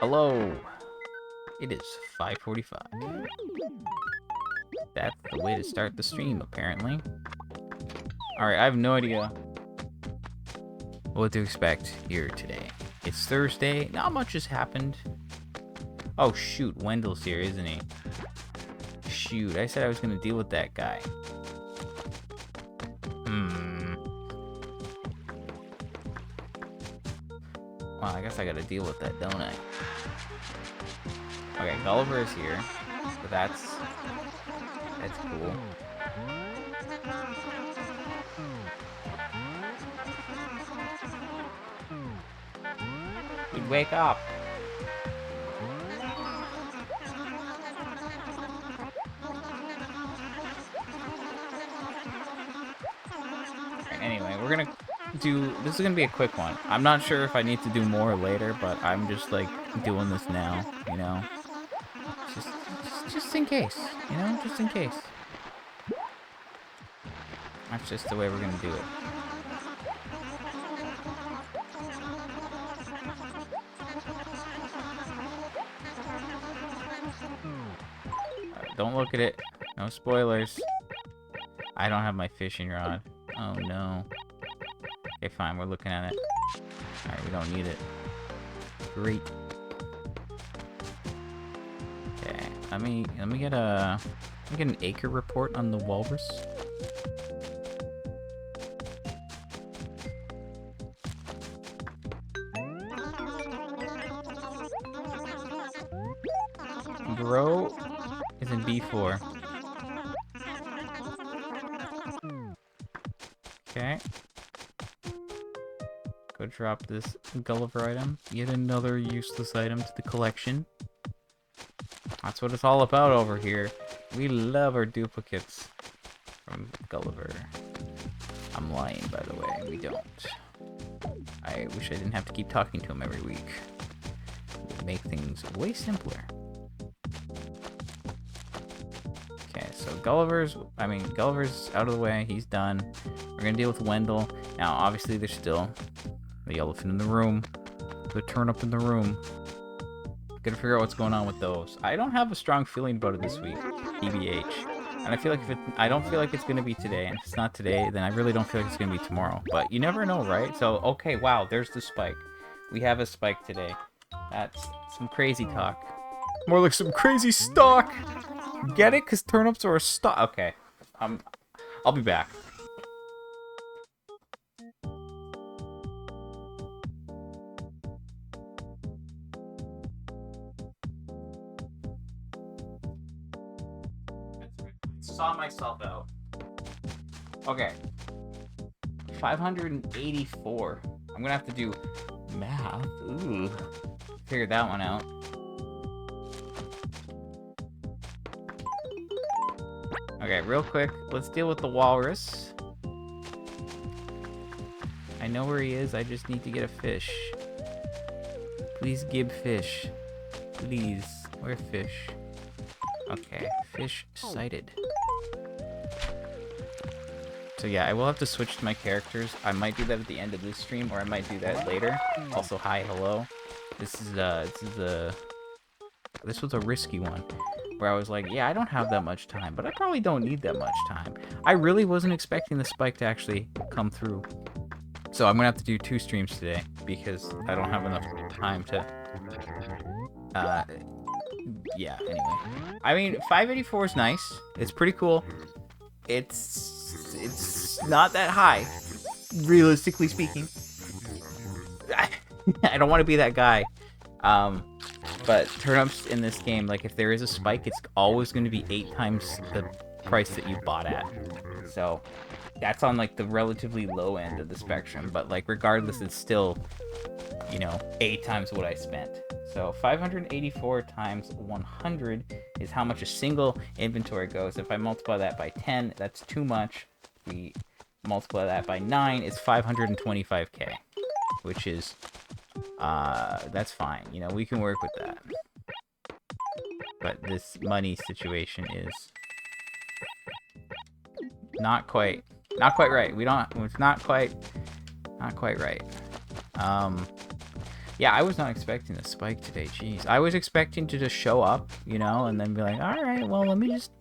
Hello. It is 5:45. That's the way to start the stream, apparently. Alright, I have no idea what to expect here today. It's Thursday. Not much has happened. Oh, shoot. Wendell's here, isn't he? Shoot. I said I was going to deal with that guy. Well, I guess I got to deal with that, don't I? Okay, Gulliver is here. So that's cool. Dude, wake up! Anyway, we're gonna do... This is gonna be a quick one. I'm not sure if I need to do more later, but I'm just, like, doing this now, you know? Just in case, you know? Just in case. That's just the way we're gonna do it. Don't look at it. No spoilers. I don't have my fishing rod. Oh no. Okay, fine. We're looking at it. Alright, we don't need it. Great. Okay, let me get an acre report on the walrus. Grow is in B4. Okay. Go drop this Gulliver item. Yet another useless item to the collection. That's what it's all about over here. We love our duplicates from Gulliver. I'm lying, by the way. We don't. I wish I didn't have to keep talking to him every week. It would make things way simpler. Okay, so Gulliver's out of the way. He's done. We're gonna deal with Wendell. Now, obviously, there's still the elephant in the room, the turnip in the room. Gotta figure out what's going on with those. I don't have a strong feeling about it this week, TBH. And I feel like I don't feel like it's gonna be today. And if it's not today, then I really don't feel like it's gonna be tomorrow. But you never know, right? So, okay, wow, there's the spike. We have a spike today. That's some crazy talk. More like some crazy stock. Get it? Because turnips are a stock. Okay. I'll be back. Saw myself out. Okay. 584. I'm gonna have to do math. Ooh. Figured that one out. Okay, real quick, let's deal with the walrus. I know where he is, I just need to get a fish. Please give fish. Please. Where fish? Okay, fish sighted. So yeah, I will have to switch to my characters. I might do that at the end of this stream, or I might do that later. Also, hi, hello. This was a risky one, where I was like, yeah, I don't have that much time, but I probably don't need that much time. I really wasn't expecting the spike to actually come through. So I'm gonna have to do 2 streams today, because I don't have enough time to, yeah, anyway. I mean, 584 is nice. It's pretty cool. It's not that high, realistically speaking. I don't want to be that guy. But turnips in this game, like, if there is a spike, it's always going to be 8 times the price that you bought at. So that's on, like, the relatively low end of the spectrum. But, like, regardless, it's still, you know, 8 times what I spent. So 584 times 100 is how much a single inventory goes. If I multiply that by 10, that's too much. If we multiply that by 9, it's 525k, which is, that's fine. You know, we can work with that. But this money situation is not quite right. It's not quite Not quite right. Yeah, I was not expecting a spike today. Jeez, I was expecting to just show up, you know, and then be like, all right, well, let me just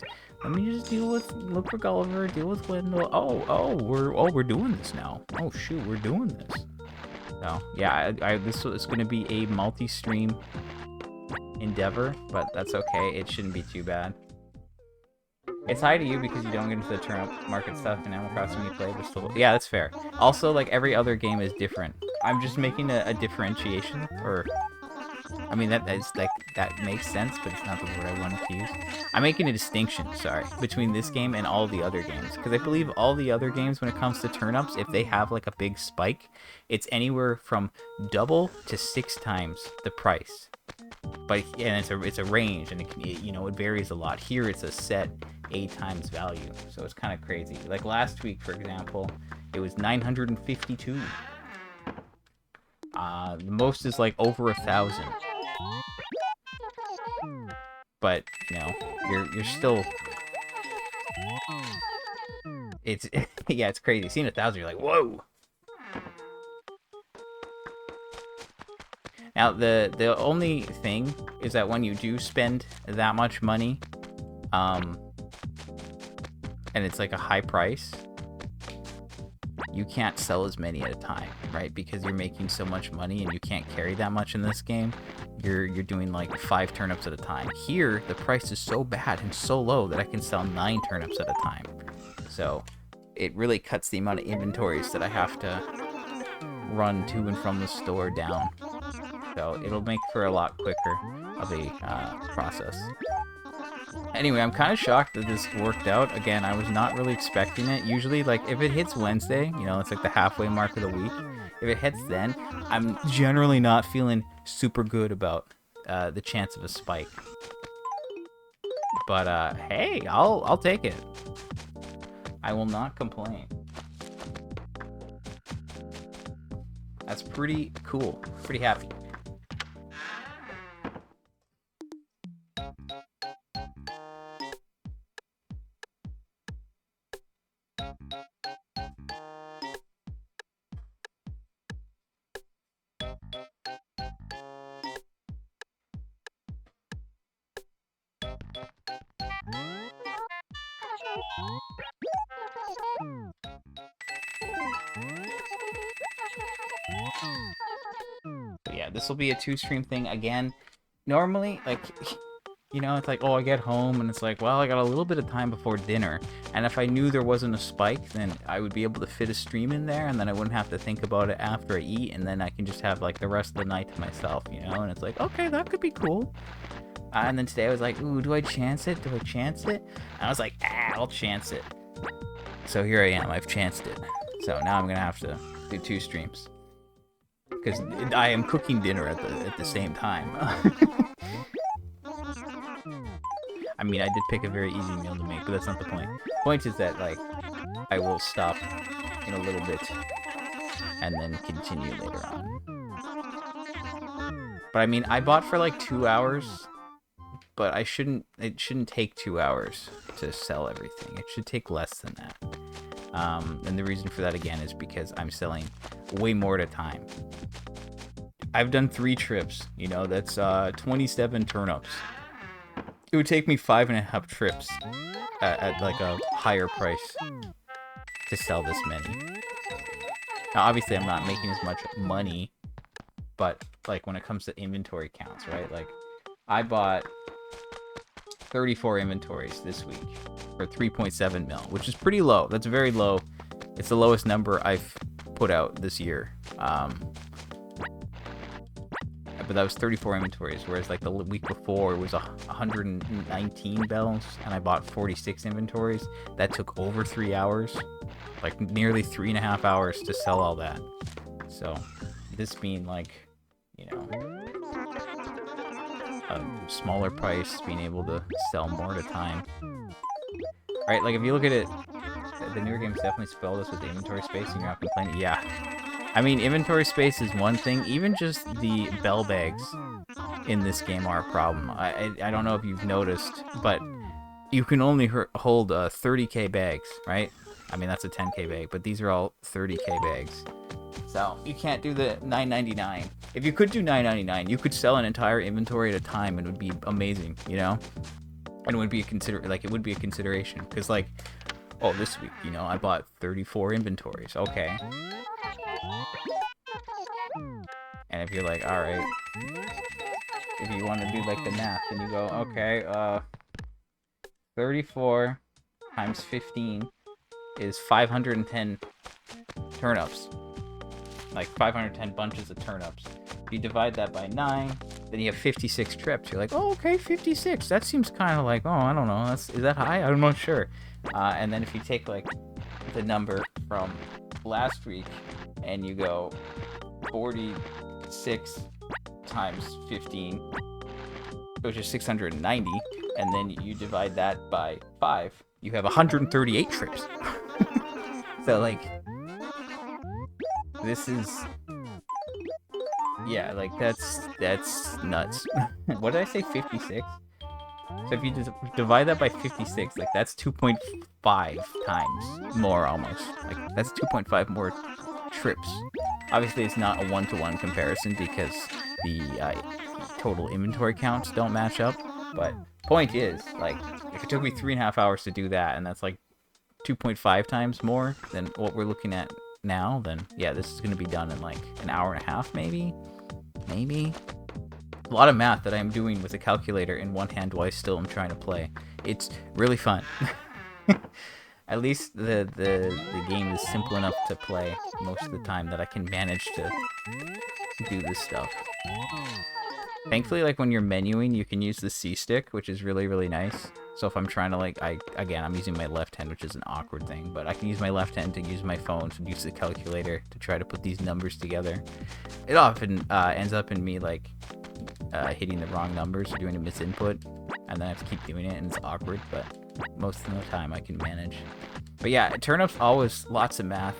look for Gulliver, deal with Wendell. We're doing this now. Oh shoot, we're doing this. So yeah, this is going to be a multi-stream endeavor, but that's okay. It shouldn't be too bad. It's high to you because you don't get into the turnip market stuff in Animal Crossing you play, but still, yeah, that's fair. Also, like, every other game is different. I'm just making a differentiation, or, I mean, that makes sense, but it's not the word I wanted to use. I'm making a distinction, sorry, between this game and all the other games, because I believe all the other games, when it comes to turnips, if they have, like, a big spike, it's anywhere from double to 6 times the price. But, and it's a range, and it varies a lot. Here, it's a set 8 times value, so it's kind of crazy. Like last week, for example, it was 952. The most is like over 1,000. But you're still. It's yeah, it's crazy. Seeing 1,000, you're like, whoa. Now the only thing is that when you do spend that much money, and it's like a high price, you can't sell as many at a time, right? Because you're making so much money and you can't carry that much in this game. You're doing like 5 turnips at a time. Here, the price is so bad and so low that I can sell 9 turnips at a time. So it really cuts the amount of inventories that I have to run to and from the store down. So it'll make for a lot quicker of a process. Anyway, I'm kind of shocked that this worked out. Again, I was not really expecting it. Usually, like, if it hits Wednesday, it's like the halfway mark of the week. If it hits then, I'm generally not feeling super good about the chance of a spike. But, hey, I'll take it. I will not complain. That's pretty cool. Pretty happy. But yeah, this will be a 2-stream thing again. Normally, like, it's like, oh, I get home and it's like, well, I got a little bit of time before dinner, and if I knew there wasn't a spike, then I would be able to fit a stream in there, and then I wouldn't have to think about it after I eat, and then I can just have like the rest of the night to myself, and it's like, okay, that could be cool. And then today I was like, ooh, do I chance it? And I was like, I'll chance it. So here I am, I've chanced it. So now I'm gonna have to do 2 streams, because I am cooking dinner at the same time. I mean, I did pick a very easy meal to make, but that's not the point. The point is that, like, I will stop in a little bit and then continue later on. But I mean, I bought for like 2 hours, but it shouldn't take 2 hours to sell everything. It should take less than that. And the reason for that, again, is because I'm selling way more at a time. I've done 3 trips, that's 27 turnips. It would take me 5.5 trips at like a higher price to sell this many. Now, obviously, I'm not making as much money, but like when it comes to inventory counts, right? Like, I bought 34 inventories this week for 3.7 mil, which is pretty low. That's very low. It's the lowest number I've put out this year. But that was 34 inventories, whereas like the week before it was 119 bells, and I bought 46 inventories. That took over 3 hours, like nearly 3.5 hours to sell all that. So this being like, a smaller price, being able to sell more at a time. Right, like if you look at it, the newer games definitely spoiled us with the inventory space, and you're not complaining. Yeah. I mean, inventory space is one thing. Even just the bell bags in this game are a problem. I don't know if you've noticed, but you can only hold 30k bags, right? I mean, that's a 10k bag, but these are all 30k bags. So you can't do the $9.99. If you could do $9.99, you could sell an entire inventory at a time, and it would be amazing, you know. And it would be it would be a consideration, because like, oh, this week, you know, I bought 34 inventories. Okay. And if you're like, all right, if you want to do like the math, and you go, okay, 34 times 15 is 510 turnips. Like 510 bunches of turnips. If you divide that by 9, then you have 56 trips. You're like, oh, okay, 56. That seems kind of like, oh, I don't know. Is that high? I'm not sure. And then if you take like the number from last week and you go 46 times 15, which is 690, and then you divide that by 5, you have 138 trips. So like, this is, yeah, like that's nuts. What did I say? 56. So if you just divide that by 56, like that's 2.5 times more almost. Like that's 2.5 more trips. Obviously, it's not a one-to-one comparison because the total inventory counts don't match up. But point is, like, if it took me 3.5 hours to do that, and that's like 2.5 times more than what we're looking at now, then yeah, this is going to be done in like an hour and a half, maybe. A lot of math that I'm doing with a calculator in one hand while I still am trying to play. It's really fun. At least the game is simple enough to play most of the time that I can manage to do this stuff. Thankfully, like when you're menuing, you can use the C stick, which is really, really nice. So if I'm trying to like, I'm using my left hand, which is an awkward thing, but I can use my left hand to use my phone to use the calculator to try to put these numbers together. It often ends up in me like hitting the wrong numbers or doing a misinput, and then I have to keep doing it, and it's awkward, but most of the time I can manage. But yeah, turnips, always lots of math.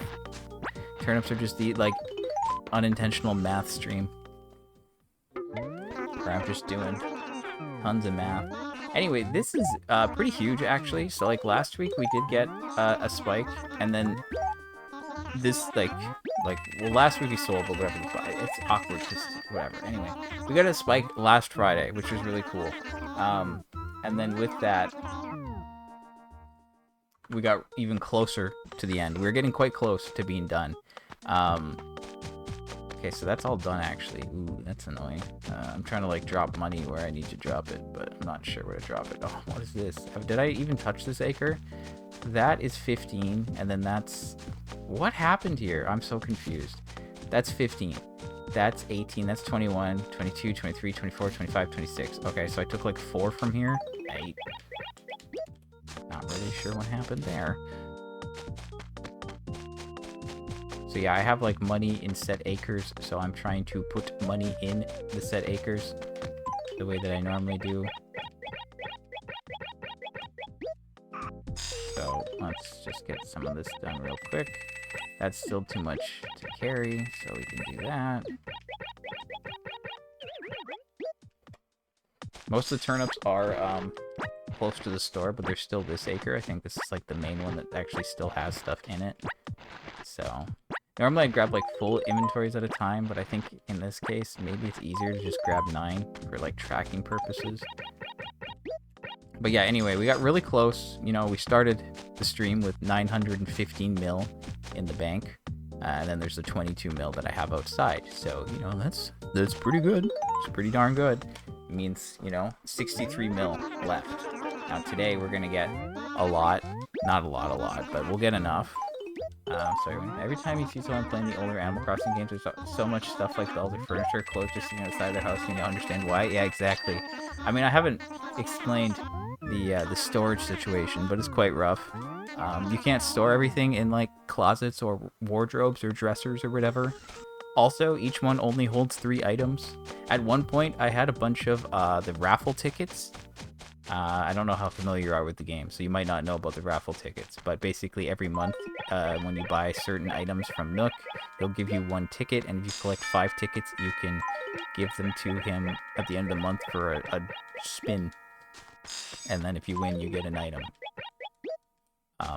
Turnips are just the like unintentional math stream where I'm just doing tons of math. Anyway, this is pretty huge actually. So like last week we did get a spike, and then this well, last week we sold, but whatever. It's awkward because whatever. Anyway, we got a spike last Friday, which was really cool. And then with that, we got even closer to the end. We were getting quite close to being done. Okay, so that's all done actually. Ooh, that's annoying. I'm trying to like drop money where I need to drop it, but I'm not sure where to drop it. Oh, what is this? Did I even touch this acre? That is 15, and then that's... What happened here? I'm so confused. That's 15. That's 18. That's 21, 22, 23, 24, 25, 26. Okay, so I took like 4 from here. 8. Not really sure what happened there. So yeah, I have like money in set acres, so I'm trying to put money in the set acres the way that I normally do. So let's just get some of this done real quick. That's still too much to carry, so we can do that. Most of the turnips are close to the store, but there's still this acre. I think this is like the main one that actually still has stuff in it. So normally I grab like full inventories at a time, but I think in this case maybe it's easier to just grab 9 for like tracking purposes. But yeah, anyway, we got really close. You know, we started the stream with 915 mil in the bank, and then there's the 22 mil that I have outside. So, you know, that's pretty good. It's pretty darn good. It means, you know, 63 mil left. Now today we're gonna get a lot, not a lot, but we'll get enough. So every time you see someone playing the older Animal Crossing games, there's so much stuff like all the furniture, clothes just sitting outside their house, and you understand why. Yeah, exactly. I mean, I haven't explained the storage situation, but it's quite rough. You can't store everything in like closets or wardrobes or dressers or whatever. Also, each one only holds 3 items. At one point, I had a bunch of the raffle tickets. I don't know how familiar you are with the game, so you might not know about the raffle tickets, but basically every month when you buy certain items from Nook, he'll give you 1 ticket, and if you collect 5 tickets, you can give them to him at the end of the month for a spin, and then if you win, you get an item.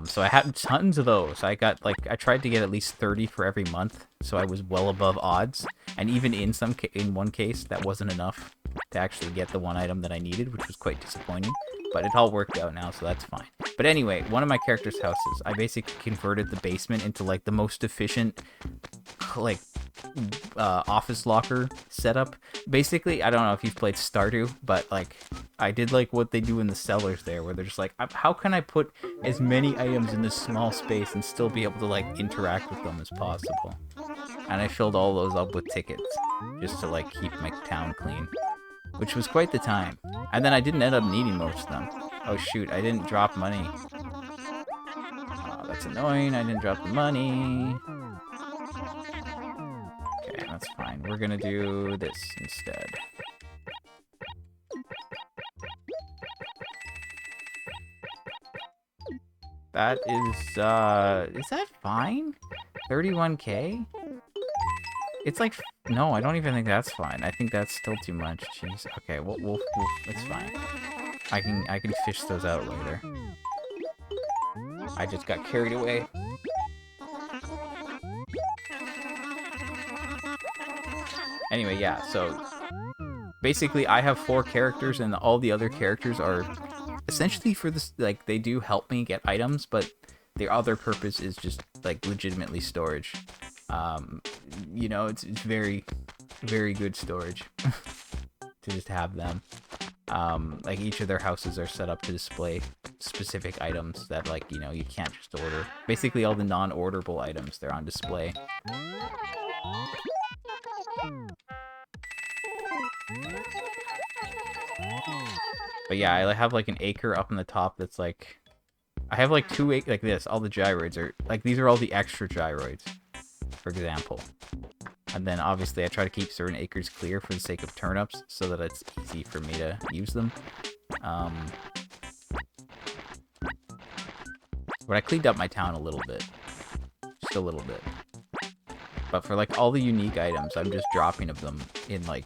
So I had tons of those. I tried to get at least 30 for every month, so I was well above odds. And even in one case, that wasn't enough to actually get the one item that I needed, which was quite disappointing. But it all worked out now, so that's fine. But anyway, one of my character's houses, I basically converted the basement into like the most efficient, like, office locker setup. Basically, I don't know if you've played Stardew, but like I did like what they do in the cellars there, where they're just like, how can I put as many items in this small space and still be able to like interact with them as possible? And I filled all those up with tickets just to like keep my town clean, which was quite the time. And then I didn't end up needing most of them. Oh shoot, I didn't drop money. Oh, that's annoying. I didn't drop the money. Okay, that's fine. We're gonna do this instead. That is that fine? 31k? It's like, no, I don't even think that's fine. I think that's still too much. Jeez. Okay, we'll it's fine. I can fish those out later. I just got carried away. Anyway, yeah, so basically I have 4 characters and all the other characters are essentially for this, like, they do help me get items, but their other purpose is just like legitimately storage. You know, it's very, very good storage to just have them. Like each of their houses are set up to display specific items that, like, you know, you can't just order. Basically all the non-orderable items, they're on display. But yeah, I have like an acre up on the top that's like, I have like 2 acres, like this, all the gyroids are, like, these are all the extra gyroids, for example. And then obviously I try to keep certain acres clear for the sake of turnips, so that it's easy for me to use them. But I cleaned up my town a little bit. Just a little bit. But for like all the unique items, I'm just dropping of them in like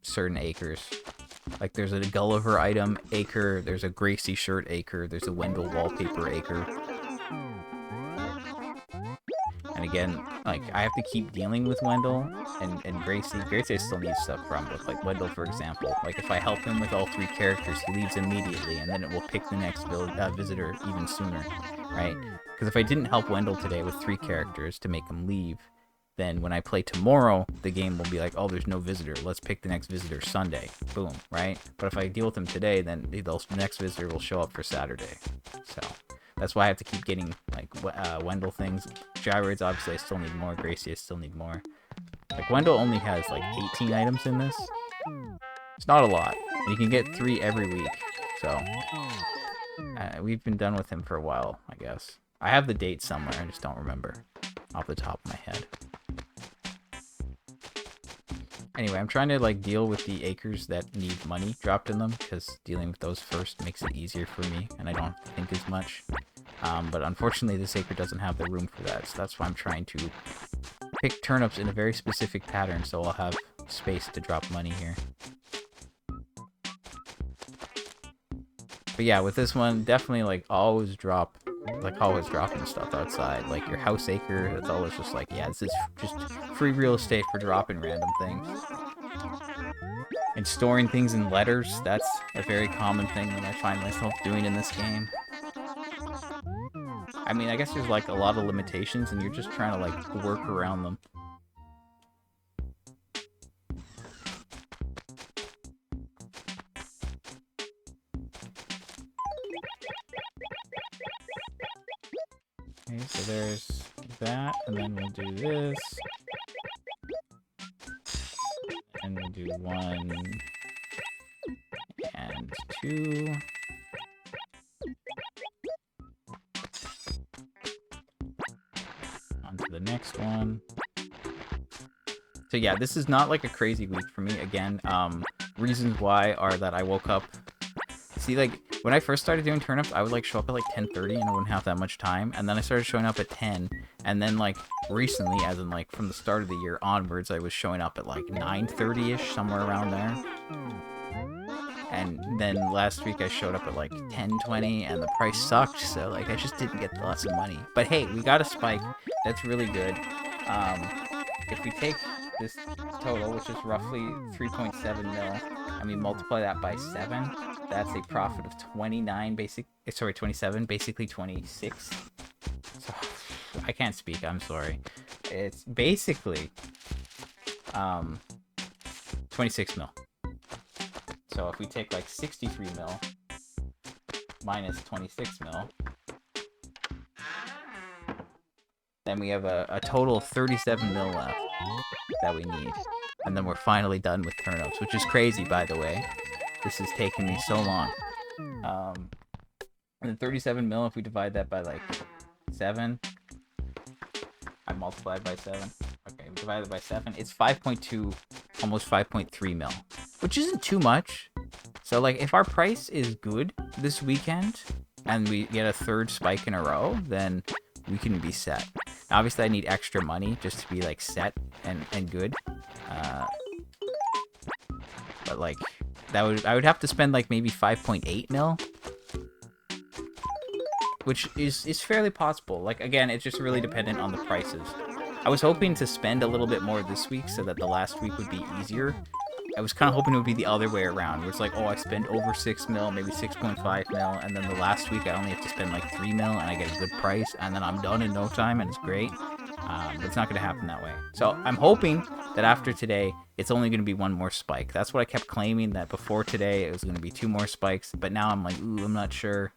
certain acres. Like there's a Gulliver item acre, there's a Gracie shirt acre, there's a Wendell wallpaper acre. And again, like, I have to keep dealing with Wendell and Gracie. Gracie I still need stuff from, but like Wendell, for example, like if I help him with all 3 characters, he leaves immediately, and then it will pick the next visitor even sooner, right? Because if I didn't help Wendell today with 3 characters to make him leave, then when I play tomorrow, the game will be like, oh, there's no visitor, let's pick the next visitor Sunday. Boom, right? But if I deal with him today, then the next visitor will show up for Saturday. So that's why I have to keep getting, like, Wendell things. Gyroids, obviously, I still need more. Gracie, I still need more. Like, Wendell only has, like, 18 items in this. It's not a lot. And you can get 3 every week. So, we've been done with him for a while, I guess. I have the date somewhere, I just don't remember off the top of my head. Anyway, I'm trying to, like, deal with the acres that need money dropped in them, because dealing with those first makes it easier for me, and I don't think as much. But unfortunately, this acre doesn't have the room for that, so that's why I'm trying to pick turnips in a very specific pattern, so I'll have space to drop money here. But yeah, with this one, definitely, like, always dropping stuff outside. Like, your house acre, it's always just like, yeah, this is just free real estate for dropping random things. And storing things in letters, that's a very common thing that I find myself doing in this game. I mean, I guess there's, like, a lot of limitations, and you're just trying to, like, work around them. Okay, so there's that, and then we'll do this. And we'll do 1 and 2. On to the next one. So yeah, this is not like a crazy week for me. Again, reasons why are that I woke up. See, like, when I first started doing turnips, I would, like, show up at, like, 10:30, and I wouldn't have that much time. And then I started showing up at 10. And then, like, recently, as in, like, from the start of the year onwards, I was showing up at, like, 9:30-ish, somewhere around there. And then last week I showed up at like 10.20 and the price sucked, so like I just didn't get lots of money. But hey, we got a spike. That's really good. If we take this total, which is roughly 3.7 mil, and we multiply that by 7, that's a profit of 27, basically 26. So I can't speak, I'm sorry. It's basically 26 mil. So if we take like 63 mil minus 26 mil, then we have a total of 37 mil left that we need. And then we're finally done with turnips, which is crazy, by the way. This is taking me so long. And then 37 mil, if we divide that by like 7, I multiplied by 7. Okay, we divide it by 7. It's 5.2, almost 5.3 mil, which isn't too much. So like if our price is good this weekend and we get a third spike in a row, then we can be set. Now, obviously I need extra money just to be like set and good. But like I would have to spend like maybe 5.8 mil, which is fairly possible. Like again, it's just really dependent on the prices. I was hoping to spend a little bit more this week so that the last week would be easier. I was kind of hoping it would be the other way around, where it's like, oh, I spend over 6 mil, maybe 6.5 mil, and then the last week I only have to spend like 3 mil, and I get a good price, and then I'm done in no time, and it's great. But it's not going to happen that way. So I'm hoping that after today, it's only going to be one more spike. That's what I kept claiming, that before today it was going to be 2 more spikes, but now I'm like, ooh, I'm not sure.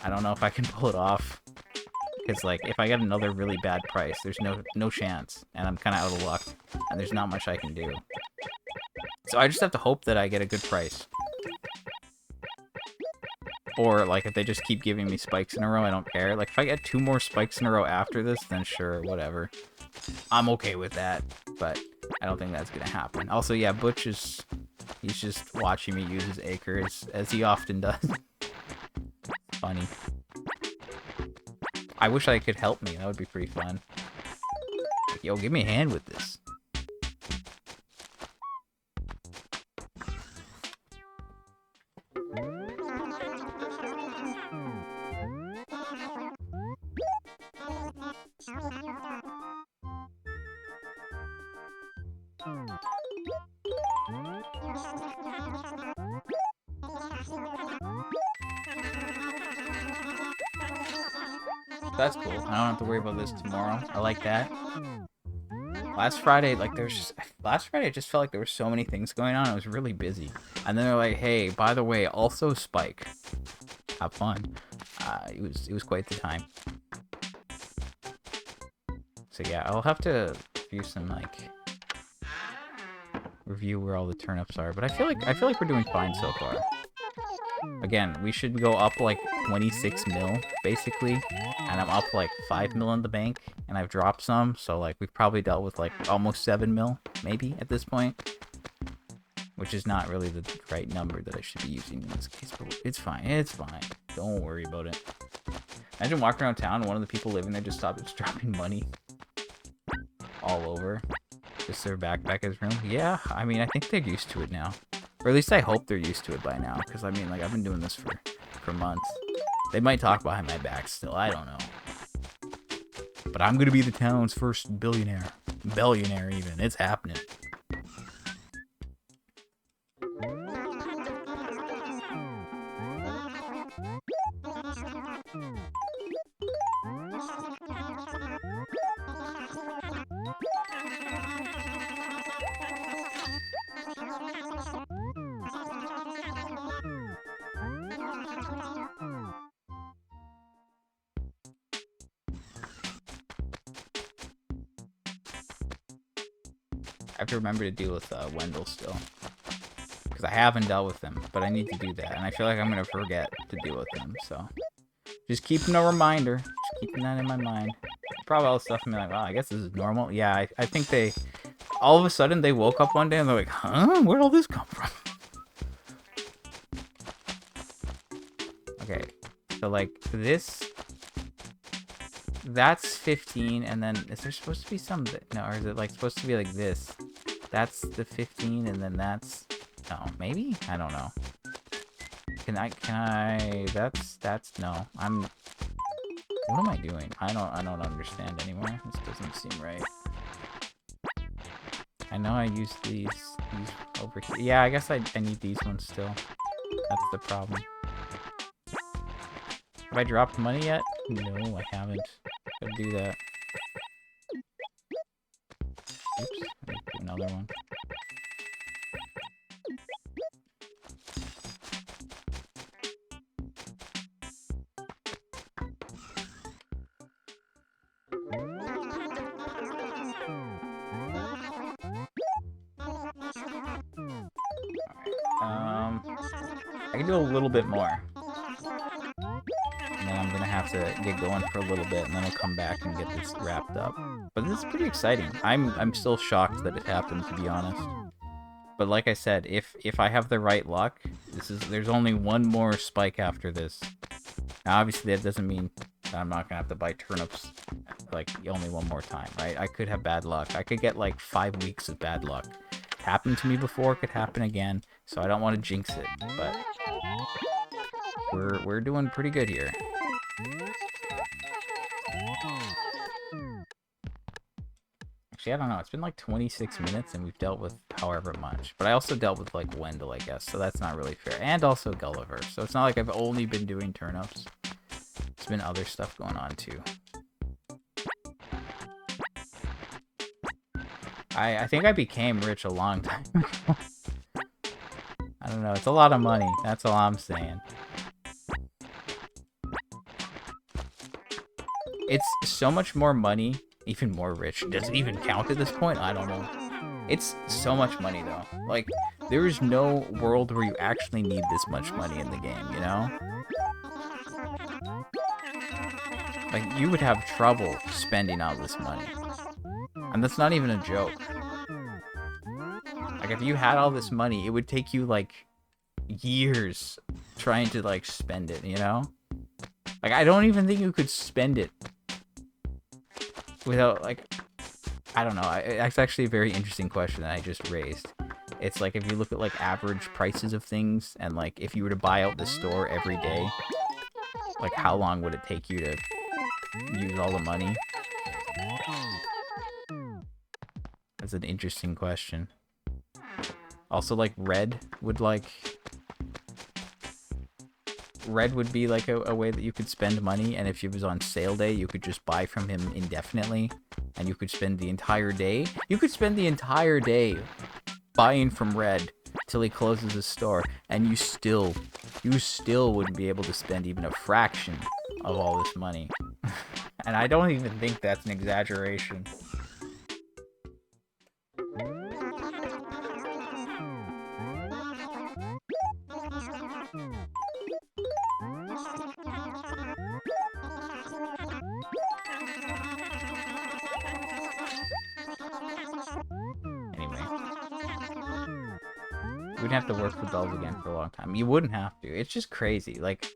I don't know if I can pull it off. Because like, if I get another really bad price, there's no chance, and I'm kind of out of luck, and there's not much I can do. So I just have to hope that I get a good price. Or, like, if they just keep giving me spikes in a row, I don't care. Like, if I get 2 more spikes in a row after this, then sure, whatever. I'm okay with that, but I don't think that's gonna happen. Also, yeah, Butch he's just watching me use his acres, as he often does. Funny. I wish I could help me, that would be pretty fun. Like, yo, give me a hand with this. That's cool. I don't have to worry about this tomorrow. I like that. Last Friday, like, last Friday, I just felt like there were so many things going on. I was really busy. And then they're like, hey, by the way, also spike. Have fun. It was quite the time. So yeah, I'll have to review some, like, review where all the turnips are. But I feel like we're doing fine so far. Again, we should go up like 26 mil, basically, and I'm up like 5 mil in the bank, and I've dropped some, so like we've probably dealt with like almost 7 mil, maybe, at this point, which is not really the right number that I should be using in this case, but it's fine, don't worry about it. Imagine walking around town and one of the people living there just stopped dropping money all over, just their backpack room. Yeah, I mean, I think they're used to it now. Or at least I hope they're used to it by now, because I mean, like, I've been doing this for months. They might talk behind my back still, I don't know. But I'm gonna be the town's first billionaire even, it's happening. I have to remember to deal with Wendell still. Because I haven't dealt with him, but I need to do that. And I feel like I'm going to forget to deal with him, so. Just keeping a reminder. Just keeping that in my mind. Probably all the stuff I'm like, wow, I guess this is normal. Yeah, I think they, all of a sudden they woke up one day and they're like, huh? Where'd all this come from? Okay, so like this, that's 15, and then is there supposed to be some, no, or is it like supposed to be like this? That's the 15, and then that's, no, maybe? I don't know. can I, that's, no, what am I doing? I don't understand anymore. This doesn't seem right. I know I used these over here. Yeah, I guess I need these ones still. That's the problem. Have I dropped money yet? No, I haven't. Gotta do that. Oops, let me put another one. I can do a little bit more. And then I'm gonna have to get going for a little bit, and then I'll come back and get this wrapped up. But this is pretty exciting. I'm still shocked that it happened, to be honest. But like I said, if I have the right luck, there's only one more spike after this. Now, obviously, that doesn't mean that I'm not gonna have to buy turnips like only one more time, right? I could have bad luck. I could get like 5 weeks of bad luck. It happened to me before, it could happen again, so I don't want to jinx it. But we're doing pretty good here. Actually, I don't know. It's been like 26 minutes and we've dealt with however much. But I also dealt with like Wendell, I guess, so that's not really fair. And also Gulliver, so it's not like I've only been doing turnips. There's been other stuff going on too. I think I became rich a long time ago. I don't know. It's a lot of money. That's all I'm saying. It's so much more money. Even more rich. Does it even count at this point? I don't know. It's so much money, though. Like, there is no world where you actually need this much money in the game, you know? Like, you would have trouble spending all this money. And that's not even a joke. Like, if you had all this money, it would take you, like, years trying to, like, spend it, you know? Like, I don't even think you could spend it without, like, I don't know. It's actually a very interesting question that I just raised. It's like, if you look at, like, average prices of things, and, like, if you were to buy out the store every day, like, how long would it take you to use all the money? That's an interesting question. Also, like, Red would be like a way that you could spend money, and if it was on sale day, you could just buy from him indefinitely, and you could spend the entire day. You could spend the entire day buying from Red till he closes his store, and you still wouldn't be able to spend even a fraction of all this money. And I don't even think that's an exaggeration. We'd have to work for bells again for a long time. You wouldn't have to. It's just crazy. Like,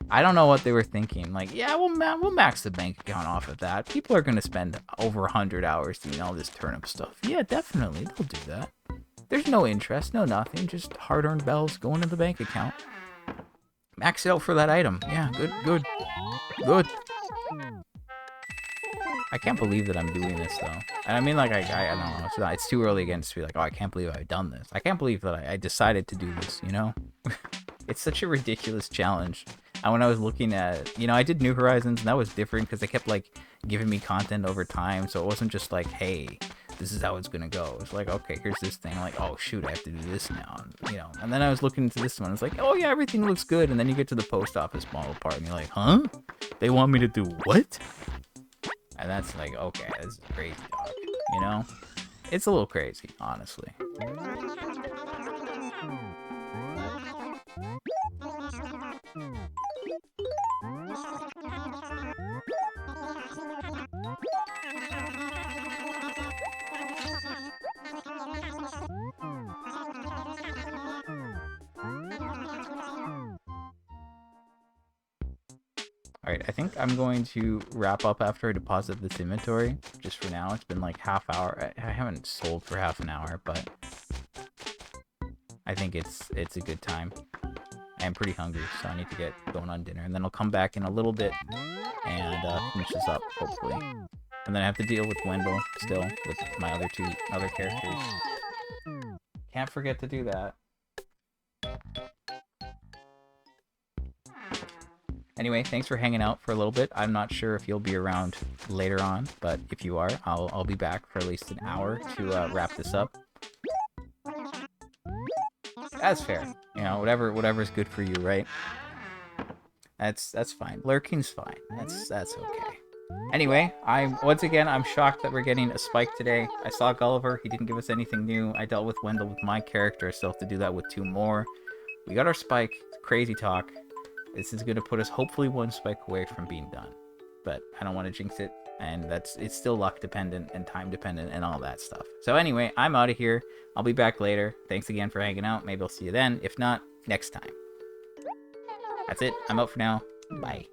I don't know what they were thinking. Like, yeah, we'll max the bank account off of that. People are gonna spend over 100 hours doing all this turnip stuff. Yeah, definitely, they'll do that. There's no interest, no nothing. Just hard-earned bells going in the bank account. Max it out for that item. Yeah, good. I can't believe that I'm doing this, though. And I mean, like, I don't know. It's too early again to be like, oh, I can't believe I've done this. I can't believe that I decided to do this, you know? It's such a ridiculous challenge. And when I was looking at, you know, I did New Horizons, and that was different because they kept, like, giving me content over time. So it wasn't just like, hey, this is how it's going to go. It's like, okay, here's this thing. I'm like, oh, shoot, I have to do this now. And, you know, and then I was looking into this one. It's like, oh, yeah, everything looks good. And then you get to the post office model part, and you're like, huh? They want me to do what? And that's like, okay, this is crazy, dog. You know? It's a little crazy, honestly. Alright, I think I'm going to wrap up after I deposit this inventory, just for now. It's been like half hour. I haven't sold for half an hour, but I think it's a good time. I am pretty hungry, so I need to get going on dinner. And then I'll come back in a little bit and finish this up, hopefully. And then I have to deal with Wendell still, with my other characters. Can't forget to do that. Anyway, thanks for hanging out for a little bit. I'm not sure if you'll be around later on, but if you are, I'll be back for at least an hour to wrap this up. That's fair. You know, whatever's good for you, right? That's fine. Lurking's fine. That's okay. Anyway, once again I'm shocked that we're getting a spike today. I saw Gulliver, he didn't give us anything new. I dealt with Wendell with my character, I still have to do that with 2 more. We got our spike. Crazy talk. This is gonna put us hopefully 1 spike away from being done. But I don't want to jinx it, and it's still luck dependent and time dependent and all that stuff. So anyway, I'm out of here. I'll be back later. Thanks again for hanging out. Maybe I'll see you then. If not, next time. That's it. I'm out for now. Bye.